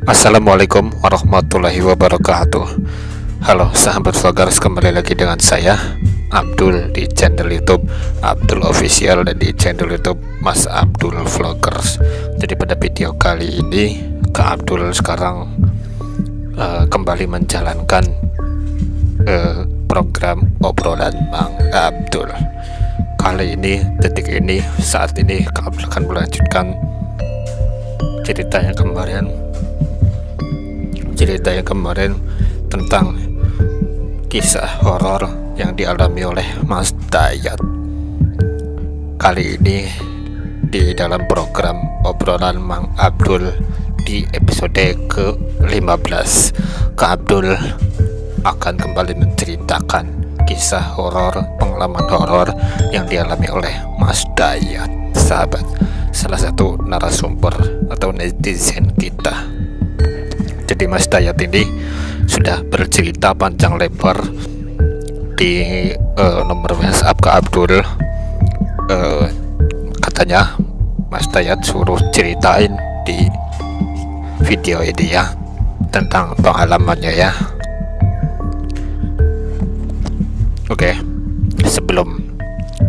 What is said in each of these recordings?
Assalamualaikum warahmatullahi wabarakatuh. Halo sahabat vloggers, kembali lagi dengan saya Abdul di channel YouTube Abdul Official dan di channel YouTube Mas Abdul Vloggers. Jadi pada video kali ini Kak Abdul sekarang kembali menjalankan program obrolan Bang Abdul. Kali ini, detik ini, saat ini Kak Abdul akan melanjutkan cerita yang kemarin tentang kisah horor yang dialami oleh Mas Dayat. Kali ini di dalam program obrolan Mang Abdul di episode ke-15, Kak Abdul akan kembali menceritakan kisah horor, pengalaman horor yang dialami oleh Mas Dayat, sahabat, salah satu narasumber atau netizen kita. Jadi Mas Dayat ini sudah bercerita panjang lebar di nomor WhatsApp Kak Abdul. Katanya Mas Dayat suruh ceritain di video ini ya tentang pengalamannya ya. Oke, sebelum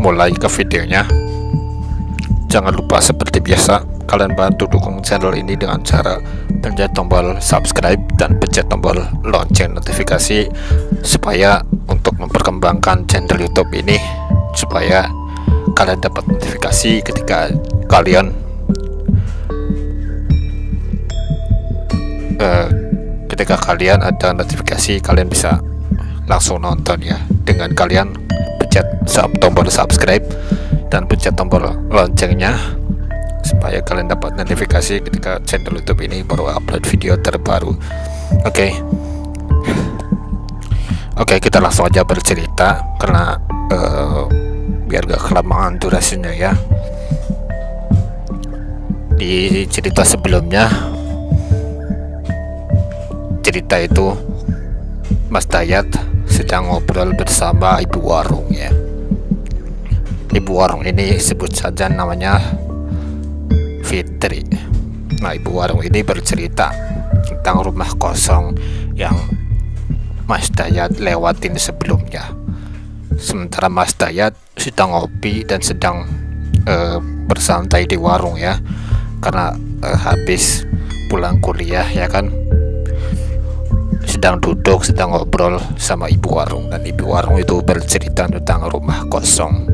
mulai ke videonya, jangan lupa seperti biasa kalian bantu dukung channel ini dengan cara pencet tombol subscribe dan pencet tombol lonceng notifikasi, supaya untuk memperkembangkan channel YouTube ini, supaya kalian dapat notifikasi ketika kalian ada notifikasi, kalian bisa langsung nonton ya, dengan kalian pencet tombol subscribe dan pencet tombol loncengnya, supaya kalian dapat notifikasi ketika channel YouTube ini baru upload video terbaru. Oke, kita langsung aja bercerita karena biar gak kelamaan durasinya ya. Di cerita sebelumnya, cerita itu Mas Dayat sedang ngobrol bersama ibu warung ya. Ibu warung ini sebut saja namanya Fitri. Nah, ibu warung ini bercerita tentang rumah kosong yang Mas Dayat lewatin sebelumnya. Sementara Mas Dayat sedang ngopi dan sedang bersantai di warung ya, karena habis pulang kuliah ya kan, sedang duduk, sedang ngobrol sama ibu warung, dan ibu warung itu bercerita tentang rumah kosong,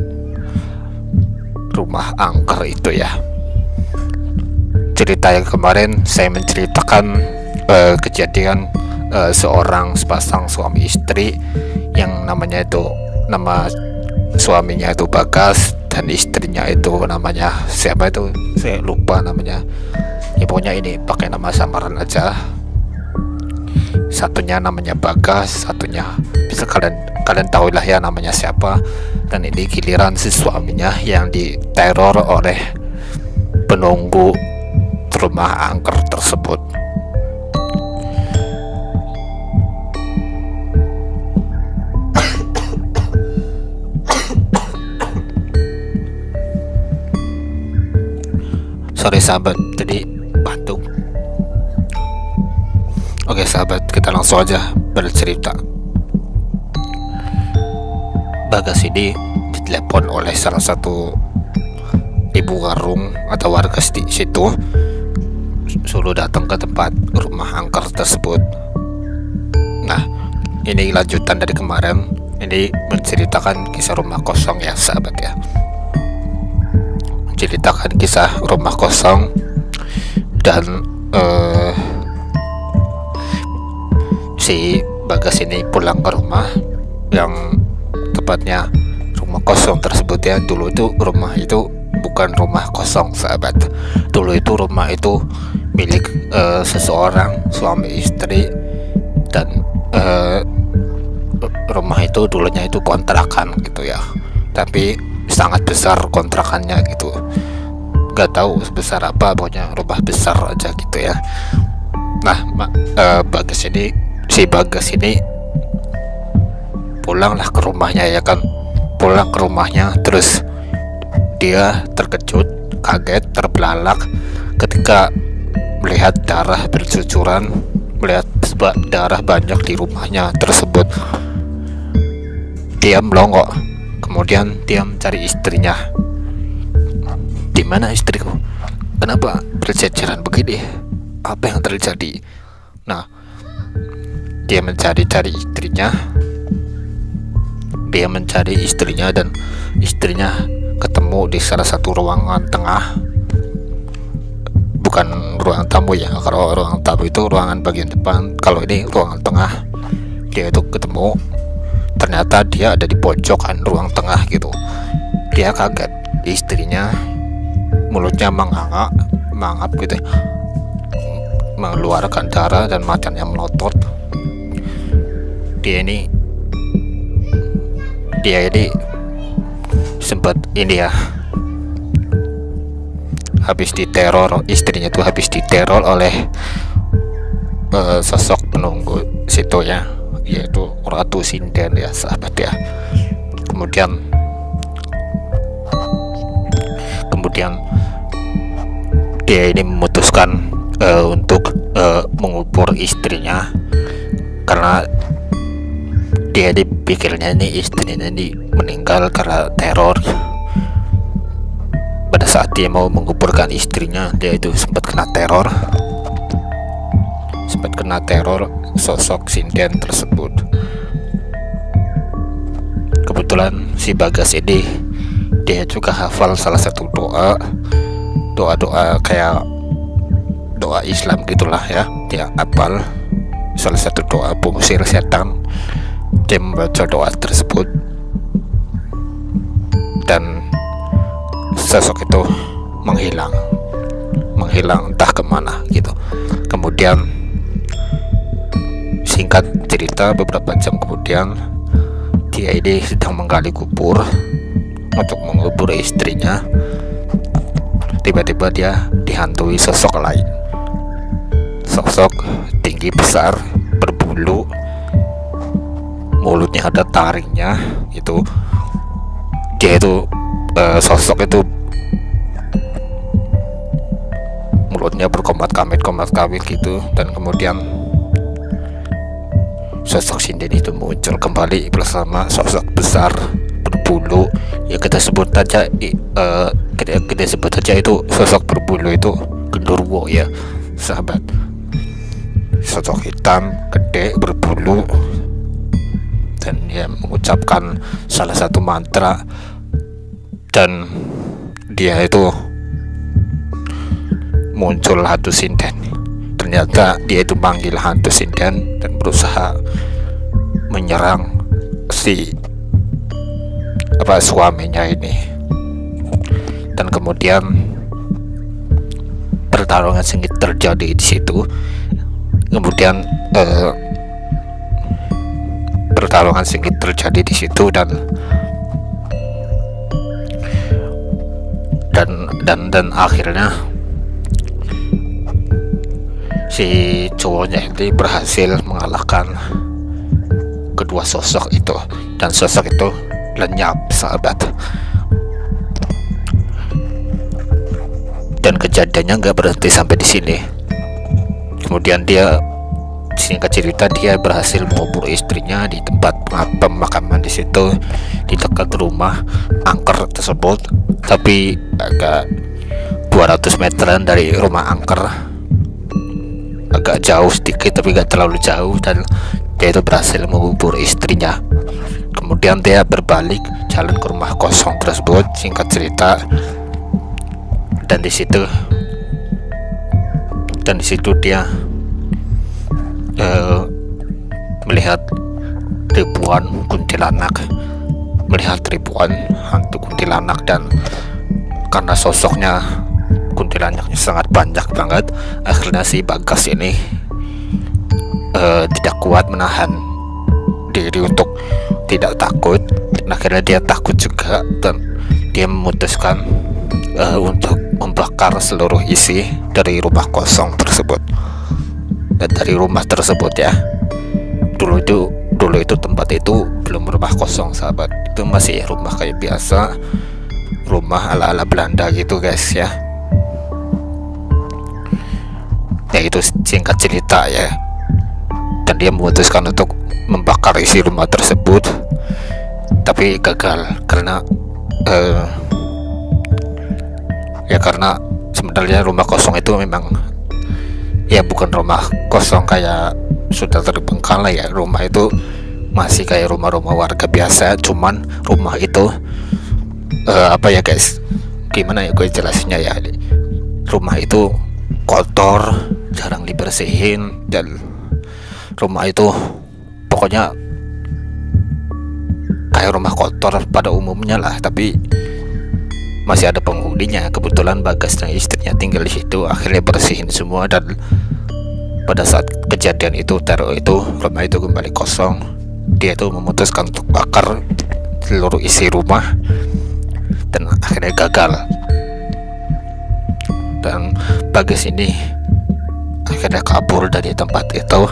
rumah angker itu ya. Cerita yang kemarin saya menceritakan kejadian sepasang suami istri yang nama suaminya itu Bagas dan istrinya itu namanya siapa itu, saya lupa namanya ya, pokoknya ini pakai nama samaran aja. Satunya namanya Bagas, satunya bisa kalian tahu lah ya namanya siapa. Dan ini giliran si suaminya yang diteror oleh penunggu rumah angker tersebut. Sorry sahabat, jadi batuk. Oke sahabat, kita langsung aja bercerita. Bagas ini ditelepon oleh salah satu ibu warung atau warga di situ, suruh datang ke tempat rumah angker tersebut. Nah, ini lanjutan dari kemarin. Ini menceritakan kisah rumah kosong ya sahabat ya. Menceritakan kisah rumah kosong dan si Bagas ini pulang ke rumah yang tepatnya rumah kosong tersebut ya. Dulu itu rumah itu bukan rumah kosong sahabat. Dulu itu rumah itu milik seseorang, suami istri, dan rumah itu dulunya itu kontrakan gitu ya, tapi sangat besar kontrakannya gitu, gak tahu sebesar apa, pokoknya rumah besar aja gitu ya. Nah, si Bagas ini pulanglah ke rumahnya ya kan, pulang ke rumahnya, terus dia terkejut, kaget, terbelalak ketika melihat darah bercucuran, melihat darah banyak di rumahnya tersebut. Dia melongo, kemudian dia mencari istrinya. Di mana istriku? Kenapa berceceran begini? Apa yang terjadi? Nah, dia mencari-cari istrinya. Dia mencari istrinya dan istrinya ketemu di salah satu ruangan tengah. Bukan ruang tamu ya, kalau ruang tamu itu ruangan bagian depan, kalau ini ruangan tengah. Dia itu ketemu, ternyata dia ada di pojokan ruang tengah gitu. Dia kaget, istrinya mulutnya mangap gitu, mengeluarkan darah dan matanya melotot. Dia ini sempat ini ya, habis diteror. Istrinya tuh habis diteror oleh sosok penunggu situ ya, yaitu Ratu Sinden ya sahabat ya. Kemudian dia ini memutuskan untuk mengubur istrinya, karena dia dipikirnya ini istrinya ini meninggal karena teror. Pada saat dia mau menguburkan istrinya, dia itu sempat kena teror sosok sinden tersebut. Kebetulan si Bagas ini dia juga hafal salah satu doa kayak doa Islam gitulah ya. Dia hafal salah satu doa pengusir setan. Dia membaca doa tersebut dan sosok itu menghilang entah kemana gitu. Kemudian singkat cerita, beberapa jam kemudian dia ini sedang menggali kubur untuk mengubur istrinya. Tiba-tiba dia dihantui sosok lain, sosok tinggi besar berbulu, mulutnya ada taringnya itu. Dia itu sosok itu mulutnya berkomat-kamit gitu, dan kemudian sosok sinden itu muncul kembali bersama sosok besar berbulu ya. Kita sebut saja itu sosok berbulu itu genderuwo ya sahabat. Sosok hitam gede berbulu, dan dia mengucapkan salah satu mantra, dan dia itu muncul hantu sinden. Ternyata dia itu manggil hantu sinden dan berusaha menyerang si suaminya ini. Dan kemudian pertarungan sengit terjadi di situ. Kemudian pertarungan sengit terjadi di situ dan akhirnya si cowoknya ini berhasil mengalahkan kedua sosok itu, dan sosok itu lenyap sahabat. Dan kejadiannya nggak berhenti sampai di sini. Kemudian dia, singkat cerita, dia berhasil mengubur istrinya di tempat pemakaman di situ, di dekat rumah angker tersebut, tapi agak 200 meteran dari rumah angker, agak jauh sedikit tapi gak terlalu jauh. Dan dia itu berhasil mengubur istrinya. Kemudian dia berbalik jalan ke rumah kosong tersebut, singkat cerita. Dan di situ dia melihat ribuan hantu kuntilanak, dan karena sosoknya kuntilanaknya sangat banyak banget, akhirnya si Bagas ini tidak kuat menahan diri untuk tidak takut. Akhirnya dia takut juga, dan dia memutuskan untuk membakar seluruh isi dari rumah kosong tersebut. Dan dari rumah tersebut ya, dulu itu tempat itu belum rumah kosong sahabat, itu masih rumah kayak biasa, rumah ala-ala Belanda gitu guys ya. itu singkat cerita ya, dan dia memutuskan untuk membakar isi rumah tersebut, tapi gagal karena karena sebenarnya rumah kosong itu memang ya bukan rumah kosong kayak sudah terbengkalai ya. Rumah itu masih kayak rumah-rumah warga biasa, cuman rumah itu apa ya guys, gimana ya gue jelasinnya ya, rumah itu kotor, jarang dibersihin, dan rumah itu pokoknya kayak rumah kotor pada umumnya lah, tapi masih ada penghuninya. Kebetulan Bagas dan istrinya tinggal di situ, akhirnya bersihin semua, dan pada saat kejadian itu, teror itu, rumah itu kembali kosong. Dia itu memutuskan untuk bakar seluruh isi rumah, dan akhirnya gagal. Dan Bagas ini akhirnya kabur dari tempat itu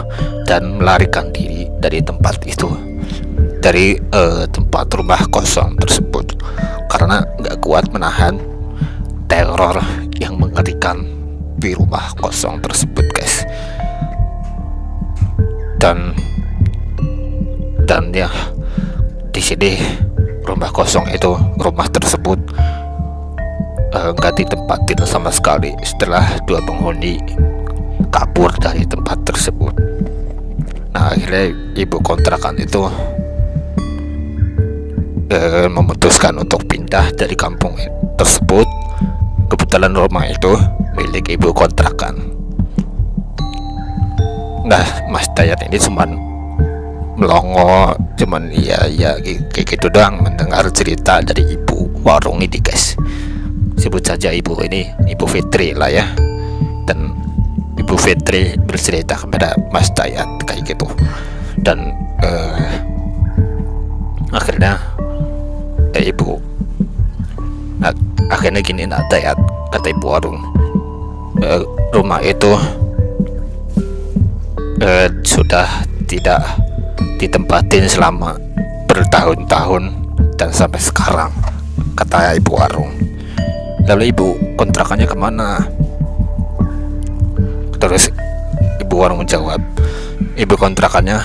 dan melarikan diri dari tempat itu, dari tempat rumah kosong tersebut, karena nggak kuat menahan teror yang mengerikan di rumah kosong tersebut guys. Dan ya di sini rumah kosong itu, rumah tersebut nggak ditempatin sama sekali setelah dua penghuni kabur dari tempat tersebut. Nah, akhirnya ibu kontrakan itu memutuskan untuk pindah dari kampung tersebut. Kebetulan rumah itu milik ibu kontrakan. Nah, Mas Dayat ini cuman melongo, cuman iya kayak gitu doang mendengar cerita dari ibu warung ini guys. Sebut saja ibu ini Ibu Fitri lah ya. Dan Ibu Fitri bercerita kepada Mas Dayat kayak gitu. Dan akhirnya akhirnya gini, nak Dayat, kata ibu warung, rumah itu sudah tidak ditempatin selama bertahun-tahun dan sampai sekarang, kata ibu warung. Lalu ibu kontrakannya kemana? Terus ibu warung menjawab, ibu kontrakannya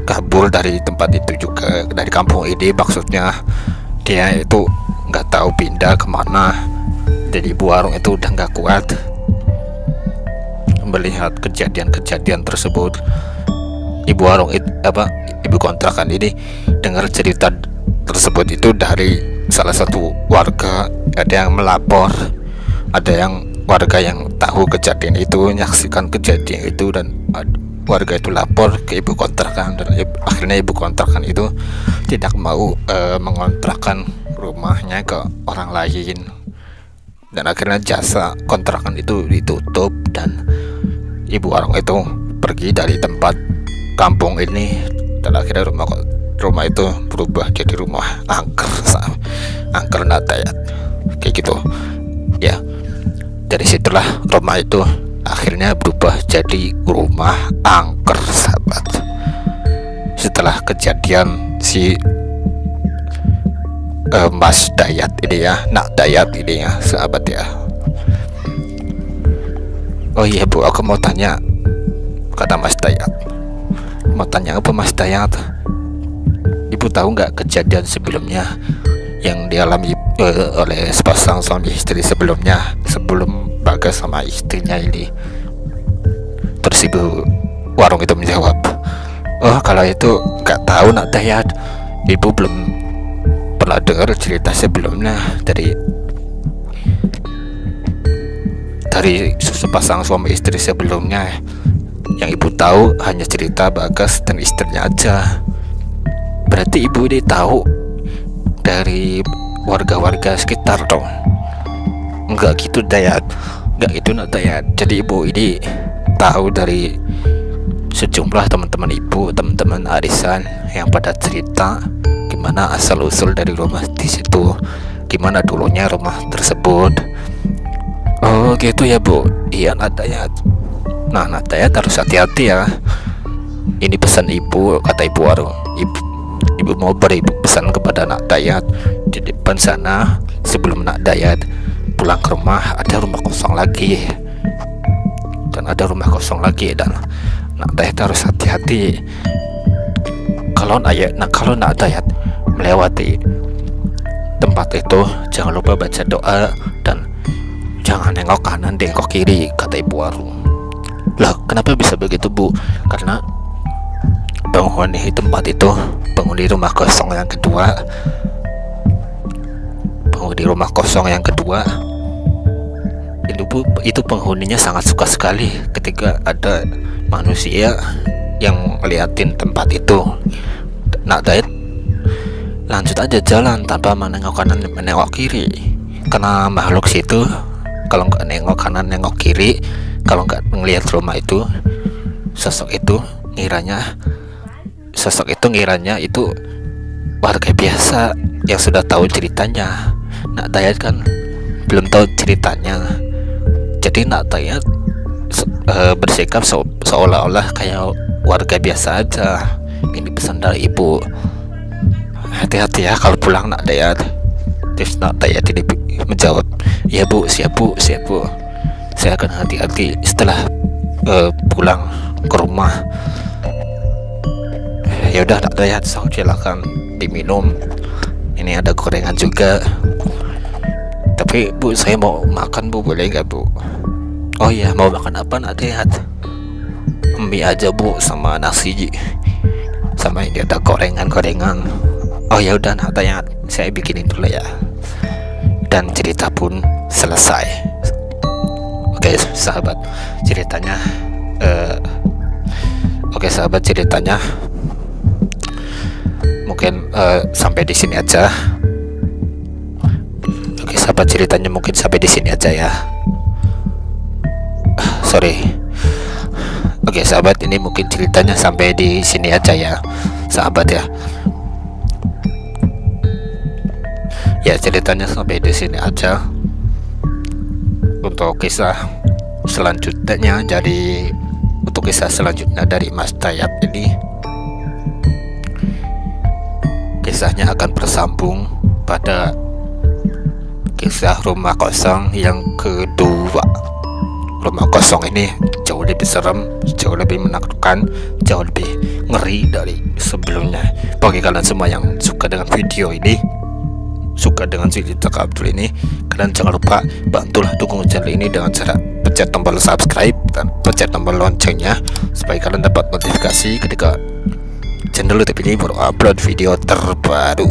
kabur dari tempat itu juga, dari kampung ini. Maksudnya dia itu nggak tahu pindah kemana. Jadi ibu warung itu udah nggak kuat melihat kejadian-kejadian tersebut. Ibu warung ibu kontrakan ini dengar cerita tersebut itu dari salah satu warga. Ada yang melapor, ada yang warga yang tahu kejadian itu, menyaksikan kejadian itu, dan warga itu lapor ke ibu kontrakan. Dan akhirnya ibu kontrakan itu tidak mau mengontrakkan rumahnya ke orang lain, dan akhirnya jasa kontrakan itu ditutup, dan ibu warung itu pergi dari tempat kampung ini. Dan akhirnya rumah itu berubah jadi rumah angker Dayat kayak gitu ya. Dari situlah rumah itu akhirnya berubah jadi rumah angker sahabat. Setelah kejadian si Mas Dayat ini ya, nak Dayat ini ya sahabat ya. Oh iya bu, aku mau tanya, kata Mas Dayat. Mau tanya apa Mas Dayat? Ibu tahu nggak kejadian sebelumnya yang dialami oleh sepasang suami istri sebelumnya, sebelum Bagas sama istrinya ini? Terus ibu warung itu menjawab, oh kalau itu nggak tahu nak Dayat, ibu belum pernah dengar cerita sebelumnya dari sepasang suami istri sebelumnya. Yang ibu tahu hanya cerita Bagas dan istrinya aja. Berarti ibu ini tahu dari warga-warga sekitar dong? Enggak gitu Dayat, enggak gitu nak Dayat. Jadi ibu ini tahu dari sejumlah teman-teman ibu, teman-teman arisan yang pada cerita gimana asal usul dari rumah di situ, gimana dulunya rumah tersebut. Oh gitu ya bu. Iya nak Dayat. Nah nak Dayat harus hati-hati ya. Ini pesan ibu, kata ibu warung. Ibu mau beri pesan kepada nak Dayat, di depan sana sebelum nak Dayat pulang ke rumah ada rumah kosong lagi. dan ada rumah kosong lagi. Dan nak dayat harus hati-hati kalau nak dayat melewati tempat itu. Jangan lupa baca doa dan jangan nengok kanan, nengok kiri, kata ibu warung. Lah, kenapa bisa begitu, Bu? Karena penghuni tempat itu, penghuni rumah kosong yang kedua, itu penghuninya sangat suka sekali ketika ada manusia yang ngeliatin tempat itu. Nak dayat lanjut aja jalan tanpa menengok kanan menengok kiri, karena makhluk situ kalau nggak nengok kanan nengok kiri, kalau nggak ngelihat rumah itu, sosok itu ngiranya itu warga biasa yang sudah tahu ceritanya. Nak dayat kan belum tahu ceritanya, jadi nak dayat bersikap seolah-olah kayak warga biasa aja. Ini pesan dari ibu, hati-hati ya kalau pulang nak dayat. Terus nak dayat ini menjawab, ya Bu, siap Bu, saya akan hati-hati setelah pulang ke rumah. Ya udah nak dayat, silakan diminum, ini ada gorengan juga. Tapi Bu, saya mau makan Bu, boleh nggak Bu? Oh iya, mau makan apa nak dayat? Mie aja Bu, sama nasi, sama ini ada gorengan. Oh ya udah nak dayat, saya bikinin dulu ya. Dan cerita pun selesai. Oke sahabat, ceritanya mungkin sampai di sini aja. Oke sahabat, ceritanya mungkin sampai di sini aja ya. Oke sahabat, ini mungkin ceritanya sampai di sini aja ya sahabat ya. Ya, ceritanya sampai di sini aja untuk kisah selanjutnya. Jadi untuk kisah selanjutnya dari Mas Dayat ini, kisahnya akan bersambung pada kisah rumah kosong yang kedua. Rumah kosong ini jauh lebih serem, jauh lebih menakutkan, jauh lebih ngeri dari sebelumnya. Bagi kalian semua yang suka dengan video ini, suka dengan cerita Kak Abdul ini, kalian jangan lupa bantulah dukung channel ini dengan cara pencet tombol subscribe dan pencet tombol loncengnya supaya kalian dapat notifikasi ketika channel YouTube ini baru upload video terbaru.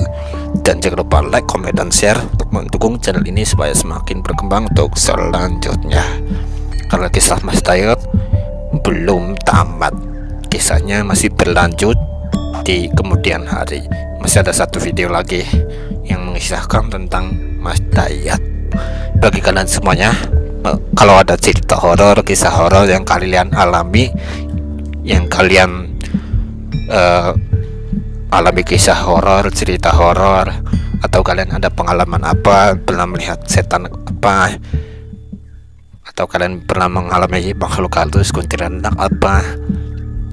Dan jangan lupa like, comment, dan share untuk mendukung channel ini supaya semakin berkembang untuk selanjutnya. Karena kisah Mas Dayat belum tamat, kisahnya masih berlanjut di kemudian hari. Masih ada satu video lagi yang mengisahkan tentang Mas Dayat. Bagi kalian semuanya, kalau ada cerita horor, kisah horor yang kalian alami, yang kalian alami kisah horor, cerita horor, atau kalian ada pengalaman apa, pernah melihat setan apa, atau kalian pernah mengalami makhluk halus, kuntilanak apa,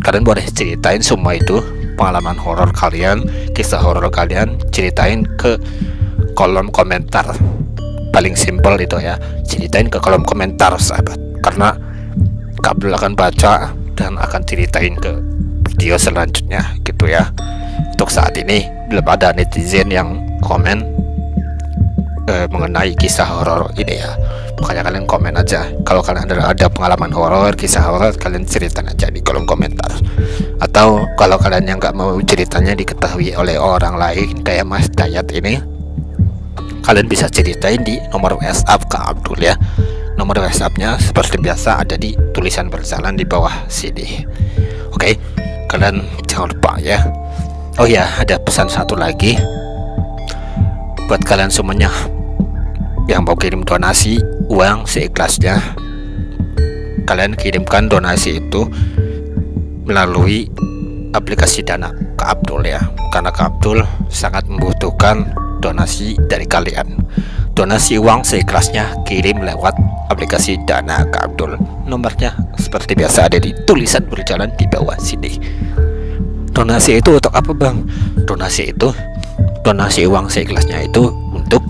kalian boleh ceritain semua itu, pengalaman horor kalian, kisah horor kalian, ceritain ke kolom komentar. Paling simpel itu ya, ceritain ke kolom komentar sahabat, karena Kak Abdul akan baca dan akan ceritain ke video selanjutnya gitu ya. Untuk saat ini belum ada netizen yang komen mengenai kisah horor ini ya, makanya kalian komen aja. Kalau kalian ada pengalaman horor, kisah horor, kalian ceritain aja di kolom komentar. Atau kalau kalian yang nggak mau ceritanya diketahui oleh orang lain kayak Mas Dayat ini, kalian bisa ceritain di nomor WhatsApp Kak Abdul ya. Nomor WhatsAppnya seperti biasa ada di tulisan berjalan di bawah sini. Oke, kalian jangan lupa ya. Oh ya, ada pesan satu lagi buat kalian semuanya yang mau kirim donasi uang seikhlasnya. Kalian kirimkan donasi itu melalui aplikasi Dana Kak Abdul ya, karena Kak Abdul sangat membutuhkan donasi dari kalian. Donasi uang seikhlasnya kirim lewat aplikasi Dana Kak Abdul. Nomornya seperti biasa ada di tulisan berjalan di bawah sini. Donasi itu untuk apa Bang? Donasi uang seikhlasnya itu untuk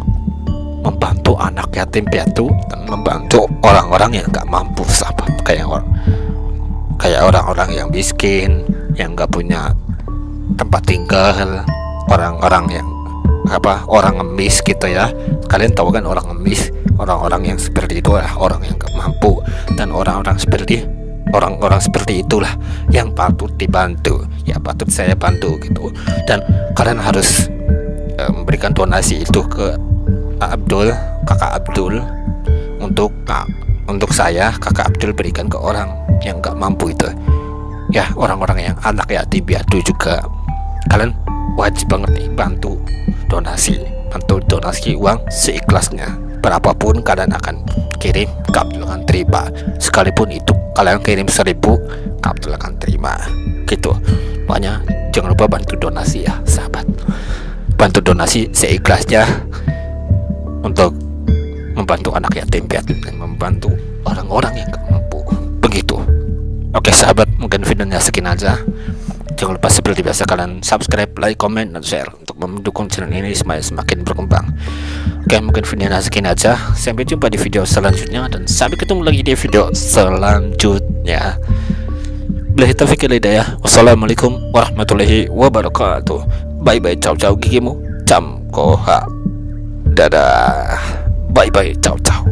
membantu anak yatim piatu dan membantu orang-orang yang nggak mampu, sahabat. Kayak orang-orang yang miskin, yang nggak punya tempat tinggal, orang-orang yang orang ngemis gitu ya. Kalian tahu kan orang ngemis, orang-orang yang seperti itu lah, orang yang nggak mampu, dan orang-orang seperti itulah yang patut dibantu, ya patut saya bantu gitu. Dan kalian harus memberikan donasi itu ke kakak Abdul, untuk saya kakak Abdul berikan ke orang yang nggak mampu itu ya, orang-orang yang anak yatim piatu juga. Kalian wajib banget nih bantu donasi uang seikhlasnya, berapapun kalian akan kirim, Kak Abdul akan terima. Sekalipun itu kalian kirim 1000, Kak Abdul akan terima gitu. Makanya jangan lupa bantu donasi ya, sahabat. Bantu donasi seikhlasnya untuk membantu anak yatim piatu dan membantu orang-orang yang gak mampu, begitu. Oke sahabat, mungkin videonya sekian aja. Jangan lupa seperti biasa kalian subscribe, like, comment, dan share untuk mendukung channel ini supaya semakin berkembang. Oke, mungkin videonya sekian aja. Sampai jumpa di video selanjutnya, dan sampai ketemu lagi di video selanjutnya. Billahi taufiq wal hidayah. Wassalamualaikum warahmatullahi wabarakatuh. Bye bye, ciao ciao gigimu, jam koha. Dadah. Bye bye, ciao ciao.